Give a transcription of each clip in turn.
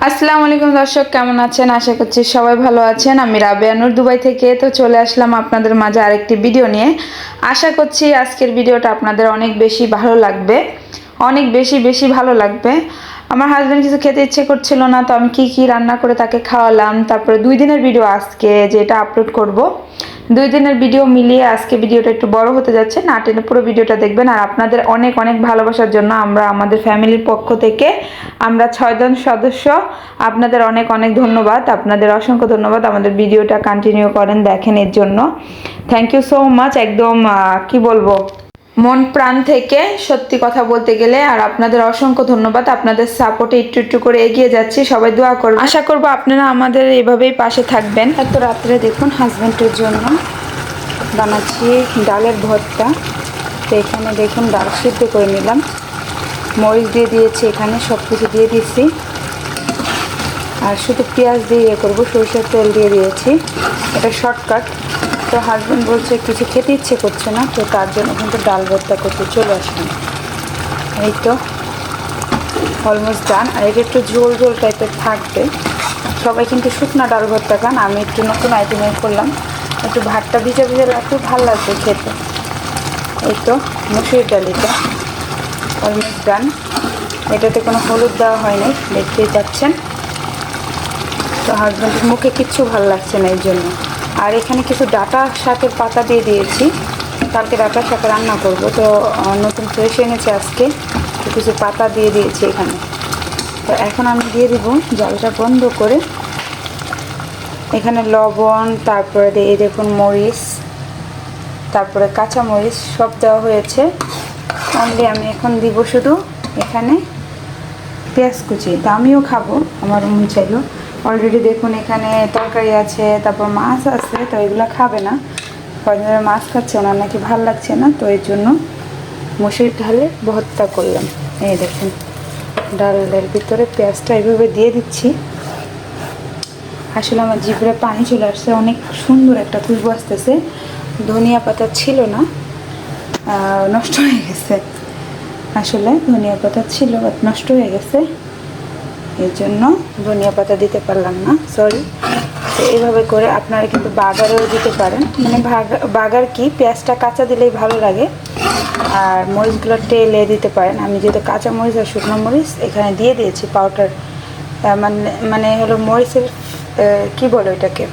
আসসালামু আলাইকুম দর্শক, কেমন আছেন? আশা করছি সবাই ভালো আছেন। আমি রাবেয়া নূর দুবাই থেকে তো চলে আসলাম আপনাদের মাঝে আরেকটি ভিডিও নিয়ে। আশা করছি আজকের ভিডিওটা আপনাদের অনেক বেশি ভালো লাগবে, অনেক বেশি ভালো লাগবে। আমার হাজব্যান্ড কিছু খেতে ইচ্ছে করছিল না, তো আমি কি রান্না করে তাকে খাওয়ালাম। তারপরে 2 দিনের ভিডিও আজকে যেটা আপলোড করব, 2 দিনের ভিডিও মিলিয়ে আজকে ভিডিওটা একটু বড় হতে যাচ্ছে, না টেনে পুরো ভিডিওটা দেখবেন। আর আপনাদের অনেক অনেক ভালোবাসার জন্য আমাদের ফ্যামিলির পক্ষ থেকে আমরা 6 জন সদস্য, আপনাদের অনেক অনেক ধন্যবাদ, আপনাদের অসংখ্য ধন্যবাদ। আমাদের ভিডিওটা কন্টিনিউ করেন, দেখেন, এর জন্য থ্যাংক ইউ সো মাচ। একদম কি বলবো, মন প্রাণ থেকে সত্যি কথা বলতে গেলে। আর আপনাদের অসংখ্য ধন্যবাদ, আপনাদের সাপোর্টে একটু একটু করে এগিয়ে যাচ্ছি। সবাই দোয়া করবেন, আশা করবো আপনারা আমাদের এভাবেই পাশে থাকবেন। এত রাত্রে দেখুন হাজব্যান্ডের জন্য বানাচ্ছি ডালের ভর্তা। তো এখানে দেখুন ডাল সিদ্ধ করে নিলাম, মরিচ দিয়ে দিয়েছি, এখানে সব কিছু দিয়ে দিচ্ছি। আর শুধু পেঁয়াজ দিয়ে করবো, সরষের তেল দিয়ে দিয়েছি, এটা শর্টকাট। তো হাজব্যান্ড বলছে কিছু খেতে ইচ্ছে করছে না, তো তার জন্য কিন্তু ডাল ভর্তা করতে চলে আসলাম। এই তো অলমোস্ট ডান। আর এটা একটু ঝোল ঝোল টাইপের থাকবে। সবাই কিন্তু শুকনো ডাল ভর্তা খান, আমি একটু নতুন আইটেমে করলাম, একটু ভাতটা ভিজে ভিজে রাখতে ভালো লাগবে খেতে। এই তো মুসুরির ডাল, এটা অলমোস্ট ডান। এটাতে কোনো হলুদ দেওয়া হয়নি, দেখতেই পাচ্ছেন। তো হাজব্যান্ডের মুখে কিচ্ছু ভালো লাগছে না এই জন্য। আর এখানে কিছু ডাঁটা শাকের পাতা দিয়ে দিয়েছি, কালকে ডাঁটা শাক রান্না করব। তো নতুন ফ্রেশ এনেছে আজকে, তো কিছু পাতা দিয়ে দিয়েছি এখানে। তো এখন আমি দিয়ে দিব জালটা বন্ধ করে। এখানে লবণ, তারপরে দিয়ে দেখুন মরিচ, তারপরে কাঁচা মরিচ সব দেওয়া হয়েছে। অনলি আমি এখন দিব শুধু এখানে পেঁয়াজ কুচি। তো আমিও খাবো, আমার মন চাইলো। অলরেডি দেখুন এখানে তরকারি আছে, তারপর মাছ আছে, তো এগুলো খাবে না। কয়েকজন মাছ খাচ্ছে, ওনার নাকি ভালো লাগছে না, তো এর জন্য মুসুরির ডালে ভর্তা করলাম। এই দেখুন ডালের ভিতরে পেঁয়াজটা এইভাবে দিয়ে দিচ্ছি। আসলে আমার জিভে পানি চলে আসছে, অনেক সুন্দর একটা খুশবু আসতেছে। ধনিয়া পাতা ছিল না, নষ্ট হয়ে গেছে। আসলে ধনিয়া পাতা ছিল, নষ্ট হয়ে গেছে, এর জন্য ধনিয়া পাতা দিতে পারলাম না, সরি। তো এইভাবে করে আপনারা কিন্তু বাগারেও দিতে পারেন, মানে বাগার কি, পেঁয়াজটা কাঁচা দিলেই ভালো লাগে। আর মরিচগুলো টেলে দিতে পারেন। আমি যেহেতু কাঁচা মরিচ আর শুকনো মরিচ এখানে দিয়ে দিয়েছি পাউডার, মানে হলো মরিচের কি বলে ওইটাকে,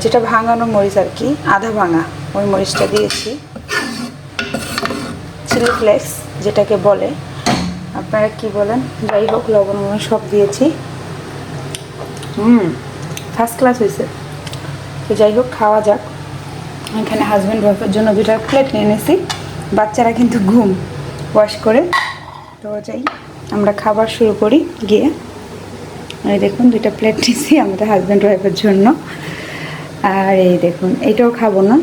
যেটা ভাঙানো মরিচ আর কি, আধা ভাঙা, ওই মরিচটা দিয়েছি। চিলি ফ্লেক্স যেটাকে বলে, আপনারা কি বলেন, যাই হোক, লবণ সব দিয়েছি। ফার্স্ট ক্লাস হয়েছে। তো যাই হোক, খাওয়া যাক। এখানে হাজব্যান্ড ওয়াইফের জন্য 2টা প্লেট নিয়ে এনেছি, বাচ্চারা কিন্তু ঘুম ওয়াশ করে। তো যাই আমরা খাবার শুরু করি গিয়ে। এই দেখুন 2টা প্লেট নিয়েছি আমাদের হাজব্যান্ড ওয়াইফের জন্য। আর এই দেখুন এটাও খাবো না,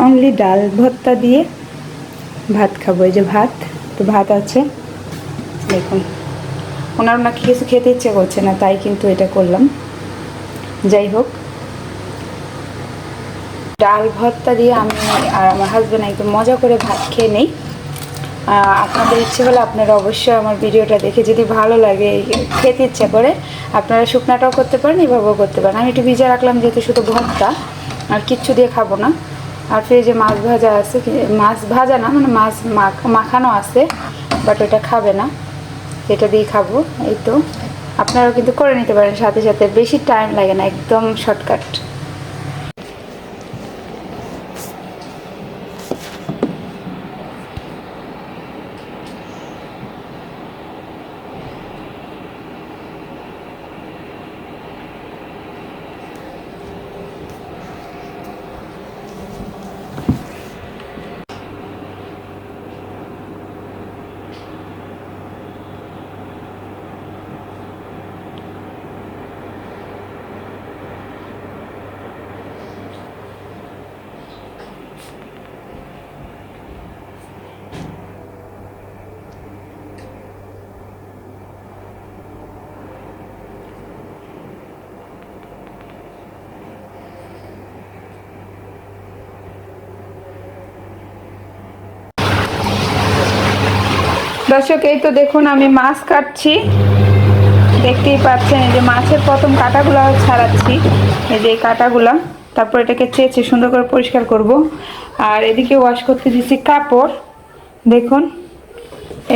অনলি ডাল ভর্তা দিয়ে ভাত খাবো। এই যে ভাত, তো ভাত আছে দেখুন। ওনার নাকি কিছু খেতে ইচ্ছে করছে না, তাই কিন্তু এটা করলাম। যাই হোক, ডাল ভর্তা দিয়ে আমি আর আমার হাজব্যান্ড একদম মজা করে ভাত খেয়ে নেই। আপনাদের ইচ্ছে হলে আপনারা অবশ্যই আমার ভিডিওটা দেখে, যদি ভালো লাগে, খেতে ইচ্ছে করে, আপনারা শুকনাটাও করতে পারেন, এভাবেও করতে পারেন। আমি একটু ভিজে রাখলাম যেহেতু শুধু ভর্তা, আর কিচ্ছু দিয়ে খাবো না। আর ফ্রিজে মাছ ভাজা আছে, মাছ ভাজা না, মানে মাছ মাখানো আছে, বাট ওটা খাবে না, এটা দিয়ে খাবো। এই তো আপনারাও কিন্তু করে নিতে পারেন সাথে সাথে, বেশি টাইম লাগে না, একদম শর্টকাট। দর্শক এই তো দেখুন আমি মাছ কাটছি, দেখতেই পাচ্ছেন এই যে মাছের প্রথম কাঁটাগুলো ছাড়াচ্ছি, এই যে এই কাঁটাগুলা। তারপর এটাকে চেঁচে সুন্দর করে পরিষ্কার করব। আর এদিকে ওয়াশ করতে দিচ্ছি কাপড়, দেখুন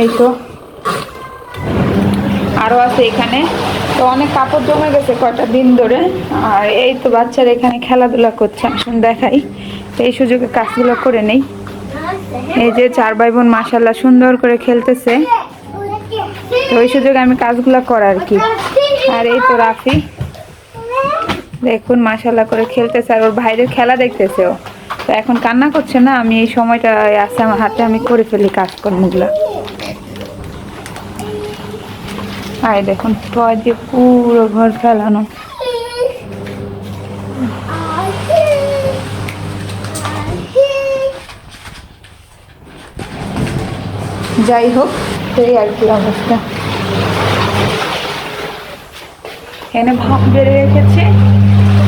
এই তো আরও আছে এখানে। তো অনেক কাপড় জমে গেছে কয়টা দিন ধরে। আর এই তো বাচ্চারা এখানে খেলাধুলা করছে, আসুন দেখাই। তো এই সুযোগে কাজগুলো করে নেই। এই যে 4 ভাই বোন মাশাআল্লাহ সুন্দর করে খেলতেছে, তো ওই সুযোগে আমি কাজগুলো করা আর কি। আর এই তো রাফি দেখুন মাশাআল্লাহ করে খেলতেছে, আর ওর ভাইদের খেলা দেখতেছে ও। তো এখন কান্না করছে না, আমি এই সময়টা আছে আমার হাতে, আমি করে ফেলি কাজকর্মগুলো। আর দেখুন টয় দিয়ে পুরো ঘর ফেলানো। যাই হোক, এই আর কি অবস্থা। এখানে ভাত বেড়ে রেখেছে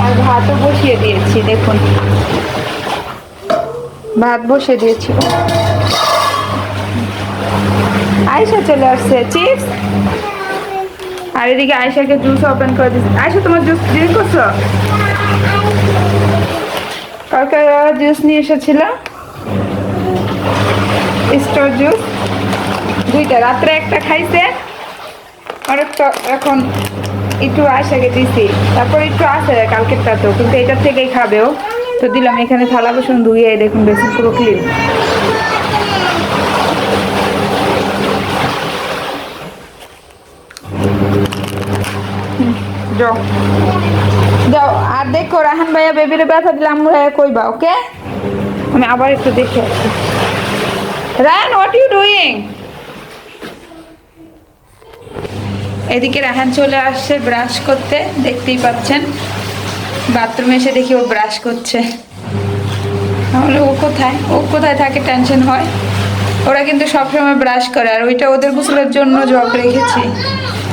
আর ভাতও বসিয়ে দিয়েছি, দেখুন ভাত বসিয়ে দিয়েছি। আয়শা চলে আসছে, চিপস। আর এদিকে আয়শাকে জুস ওপেন করে দিচ্ছি। আয়শা তোমার জুস ড্রিঙ্ক করছো? কালকে জুস নিয়ে এসেছিল, স্টোর জুস, 2টা, রাত্রে একটা খাইছে আর একটা এখন একটু আয়শাকে দিছি। তারপর একটু আছে কালকেরটা, তো কিন্তু এটার থেকেই খাবেও, তো দিলাম। এখানে থালা বাসন ধুয়ে দেখুন বেশি পুরো ক্লিন। যাও যাও। আর দেখো রাহান ভাইয়া বেবিরে ব্যথা দিলে আম্মু কইবা, ওকে? আমি আবার একটু দেখে আসি। Ryan, what you doing? এদিকে রাহান চলে আসছে ব্রাশ করতে, দেখতেই পাচ্ছেন। বাথরুমে এসে দেখি ও ব্রাশ করছে। তাহলে ও কোথায় থাকে টেনশন হয়। ওরা কিন্তু সবসময় ব্রাশ করে, আর ওইটা ওদের গোসলের জন্য জগ রেখেছি।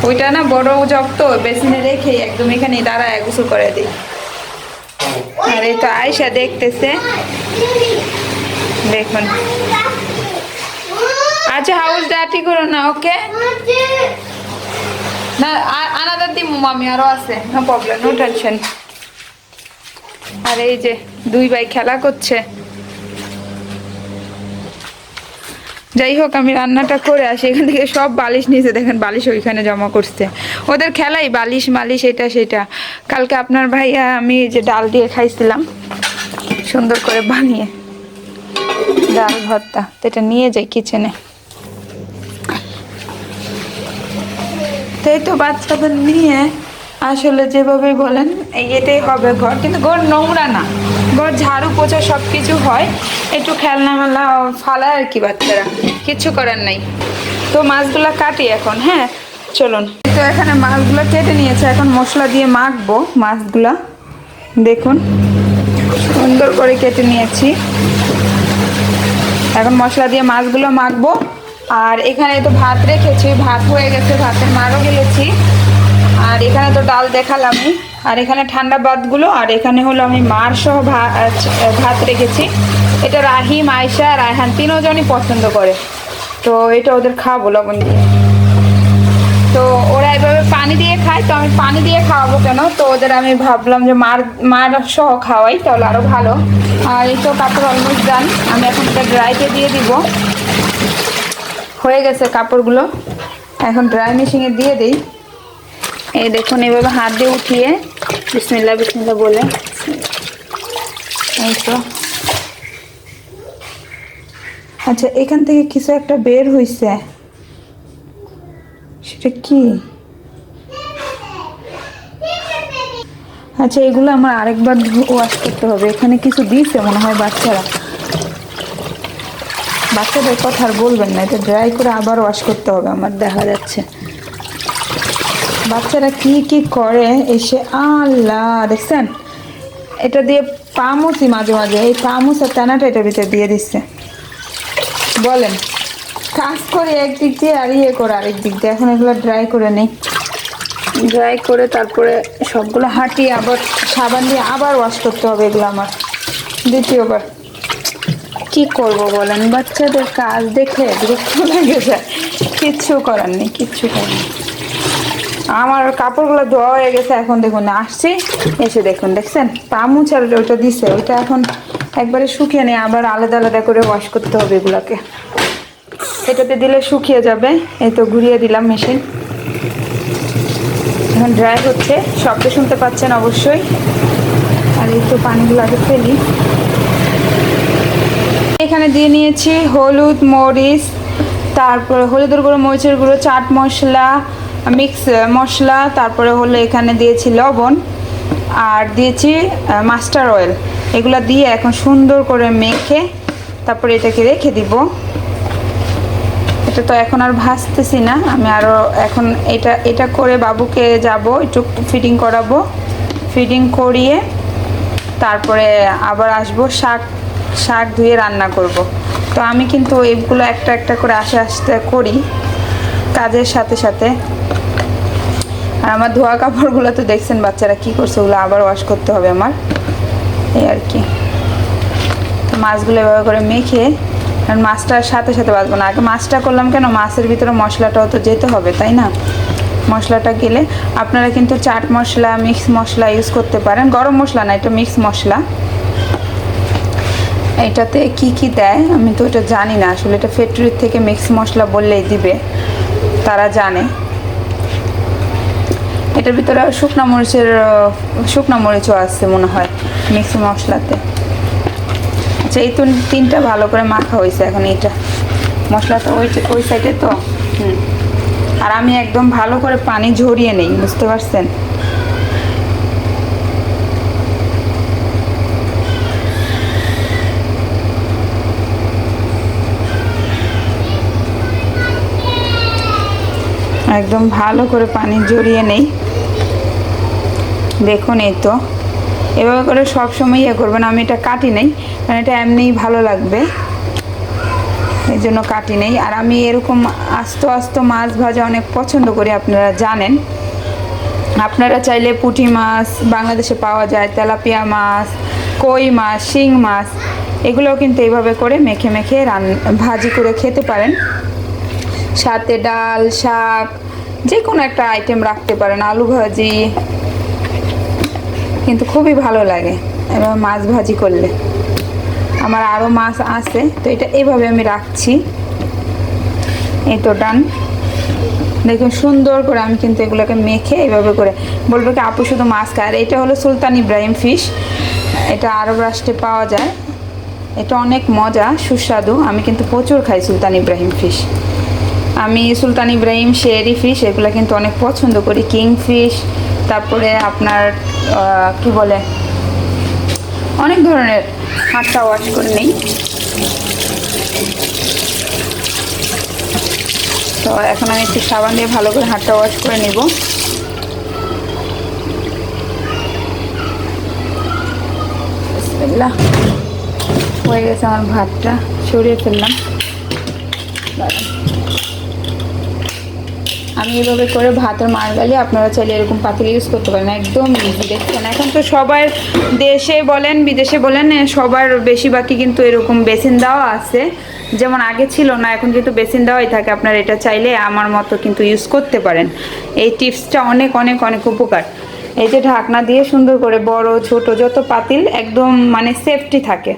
ওইটা না বড় জগ, তো বেসিনে রেখে একদম এখানে দাঁড়ায় গোসল করে দিই। আর এই তো আয়শা দেখতেছে, দেখুন। আচ্ছা হাউস ডাটি করো না, ওকে? না আনাদার দিমু মামি, আরো আছে, নো প্রবলেম, নো টেনশন। আর এই যে 2 ভাই খেলা করছে। যাই হোক, আমি রান্নাটা করে আসি। এখান থেকে সব বালিশ নিয়েছে, দেখেন বালিশ ওইখানে জমা করছে। ওদের খেলাই বালিশ মালিশ এটা সেটা। কালকে আপনার ভাইয়া আমি যে ডাল দিয়ে খাইছিলাম সুন্দর করে বানিয়ে, ডাল ভর্তা, তো এটা নিয়ে যাই কিচেনে। তাই তো বাচ্চাদের নিয়ে আসলে যেভাবে বলেন এটাই হবে ঘর, কিন্তু ঘর নোংরা না, ঘর ঝাড়ু পোছা সব কিছু হয়। একটু খেলনা মেলা ফালায় আর কি বাচ্চারা, কিচ্ছু করার নাই। তো মাছগুলো কাটি এখন, হ্যাঁ চলুন। তো এখানে মাছগুলো কেটে নিয়েছে, এখন মশলা দিয়ে মাখবো মাছগুলা। দেখুন সুন্দর করে কেটে নিয়েছি, এখন মশলা দিয়ে মাছগুলো মাখবো। আর এখানে তো ভাত রেখেছি, ভাত হয়ে গেছে, ভাতের মারও গেলেছি। আর এখানে তো ডাল দেখালামই। আর এখানে ঠান্ডা ভাতগুলো, আর এখানে হলো আমি মার সহ ভাত রেখেছি। এটা রাহিম, আয়শা, রায়হান 3 জনই পছন্দ করে, তো এটা ওদের খাওয়াবো লবণ দিয়ে। তো ওরা এভাবে পানি দিয়ে খায়, তো আমি পানি দিয়ে খাওয়াবো কেন, তো ওদের আমি ভাবলাম যে মার সহ খাওয়াই, তাহলে আরও ভালো। আর এই তো কাপড় অলমোস্ট ডান, আমি এখন এটা ড্রাইতে দিয়ে দিব। হয়ে গেছে কাপড়গুলো, এখন ড্রাই মেশিনে দিয়ে দিই। এই দেখুন এইভাবে হাত দিয়ে উঠিয়ে বিসমিল্লাহ বিসমিল্লাহ বলে, এই তো। আচ্ছা এখান থেকে কিছু একটা বের হইছে, সেটা কি? আচ্ছা এগুলো আমার আরেকবার ওয়াশ করতে হবে। এখানে কিছু দিয়েছে মনে হয় বাচ্চাদের কথা আর বলবেন না, এটা ড্রাই করে আবার ওয়াশ করতে হবে আমার, দেখা যাচ্ছে। বাচ্চারা কি কি করে এসে, আল্লাহ দেখছেন, এটা দিয়ে পা মুছি মাঝে মাঝে, এই পা মুছার টানাটা এটার ভিতরে দিয়ে দিচ্ছে। বলেন কাজ করে একদিক দিয়ে আর ইয়ে করে আরেক দিক দিয়ে। এখন এগুলো ড্রাই করে নেই, ড্রাই করে তারপরে সবগুলো হাঁটিয়ে আবার সাবান দিয়ে আবার ওয়াশ করতে হবে এগুলো আমার দ্বিতীয়বার। কি করব বলেন, বাচ্চাদের কাজ দেখে বিরক্ত লেগে যায়, কিচ্ছু করার নেই, কিচ্ছু করার নেই। আমার কাপড়গুলো ধোয়া হয়ে গেছে, এখন দেখুন আসছি, এসে দেখুন দেখছেন পা মুছার ওইটা দিছে, ওইটা এখন একবারে শুকিয়ে নেই, আবার আলাদা আলাদা করে ওয়াশ করতে হবে এগুলাকে। এটাতে দিলে শুকিয়ে যাবে। এই তো ঘুরিয়ে দিলাম মেশিন, এখন ড্রাই হচ্ছে, শব্দ শুনতে পাচ্ছেন অবশ্যই। আর এই তো পানিগুলো আগে ফেলি। এখানে দিয়ে নিয়েছি হলুদ, মরিচ, তারপরে হলুদের গুঁড়ো, মরিচের গুঁড়ো, চাট মশলা, মিক্স মশলা, তারপরে হলো এখানে দিয়েছি লবণ আর দিয়েছি মাস্টার অয়েল। এগুলো দিয়ে এখন সুন্দর করে মেখে তারপরে এটাকে রেখে দিব। এটা তো এখন আর ভাজতেছি না, আমি আরও এখন এটা করে বাবুকে যাব একটু ফিডিং করাবো। ফিডিং করিয়ে তারপরে আবার আসবো, শাক ধুয়ে রান্না করব। তো আমি কিন্তু এগুলো একটা একটা করে আস্তে আস্তে করি কাজের সাথে সাথে। আর আমার ধোয়া কাপড়গুলো তো দেখছেন বাচ্চারা কি করছে, ওগুলো আবার ওয়াশ করতে হবে আমার, এই আর কি। তো মাছগুলো এভাবে করে মেখে, কারণ মাছটার সাথে সাথে বাঁচবো না, আগে মাছটা করলাম কেন, মাছের ভিতরে মশলাটাও তো যেতে হবে তাই না। মশলাটা গেলে আপনারা কিন্তু চাট মশলা, মিক্স মশলা ইউজ করতে পারেন, গরম মশলা না, এটা মিক্স মশলা। এটাতে কি কি দেয় আমি তো এটা জানি না আসলে, এটা ফ্যাক্টরির থেকে মিক্স মশলা বললেই দিবে, তারা জানে। এটার ভিতরে শুকনো মরিচও আছে মনে হয় মিক্স মশলাতে। আচ্ছা, এই তো তিনটা ভালো করে মাখা হয়েছে, এখন এইটা মশলাটা ওই সাইডে তো। আর আমি একদম ভালো করে পানি ঝরিয়ে নেই, বুঝতে পারছেন। একদম ভালো করে পানি ঝরিয়ে নেই। দেখুন এই তো এভাবে করে সব সময় ইয়ে করবেন। আমি এটা কাটি নেই, কারণ এটা এমনিই ভালো লাগবে, এই জন্য কাটি নেই। আর আমি এরকম আস্ত আস্ত মাছ ভাজা অনেক পছন্দ করি, আপনারা জানেন। আপনারা চাইলে পুঁটি মাছ বাংলাদেশে পাওয়া যায়, তেলাপিয়া মাছ, কই মাছ, শিং মাছ, এগুলোও কিন্তু এইভাবে করে মেখে মেখে ভাজি করে খেতে পারেন। সাথে ডাল, শাক, যে কোনো একটা আইটেম রাখতে পারেন, আলু ভাজি, কিন্তু খুবই ভালো লাগে এবার মাছ ভাজি করলে। আমার আরও মাছ আছে, তো এটা এইভাবে আমি রাখছি। এই তো ডান, দেখুন সুন্দর করে আমি কিন্তু এগুলোকে মেখে এইভাবে করে, বলবো কি আপু শুধু মাছ খায়। আর এটা হলো সুলতান ইব্রাহিম ফিশ, এটা আরব রাষ্ট্রে পাওয়া যায়, এটা অনেক মজা সুস্বাদু। আমি কিন্তু প্রচুর খাই সুলতান ইব্রাহিম ফিশ। আমি সুলতান ইব্রাহিম, শেরি ফিশ এগুলো কিন্তু অনেক পছন্দ করি, কিং ফিশ, তারপরে আপনার কি বলে অনেক ধরনের। হাতটা ওয়াশ করে নেই। তো এখন আমি একটু সাবান দিয়ে ভালো করে হাতটা ওয়াশ করে নেব। বিসমিল্লাহ, হয়ে গেছে আমার ভাতটা, সরিয়ে ফেললাম। আমি এভাবে করে ভাতের মার গালি, আপনারা চাইলে এরকম পাতিল ইউজ করতে পারেন, একদম ইজি। দেখছেন এখন তো সবার দেশে বলেন বিদেশে বলেন সবার বেশিরভাগই কিন্তু এরকম বেসিন দেওয়া আছে, যেমন আগে ছিল না, এখন কিন্তু বেসিন দেওয়াই থাকে। আপনারা এটা চাইলে আমার মতো কিন্তু ইউজ করতে পারেন। এই টিপসটা অনেক অনেক অনেক উপকার। এই যে ঢাকনা দিয়ে সুন্দর করে বড় ছোট যত পাতিল একদম মানে সেফটি থাকে।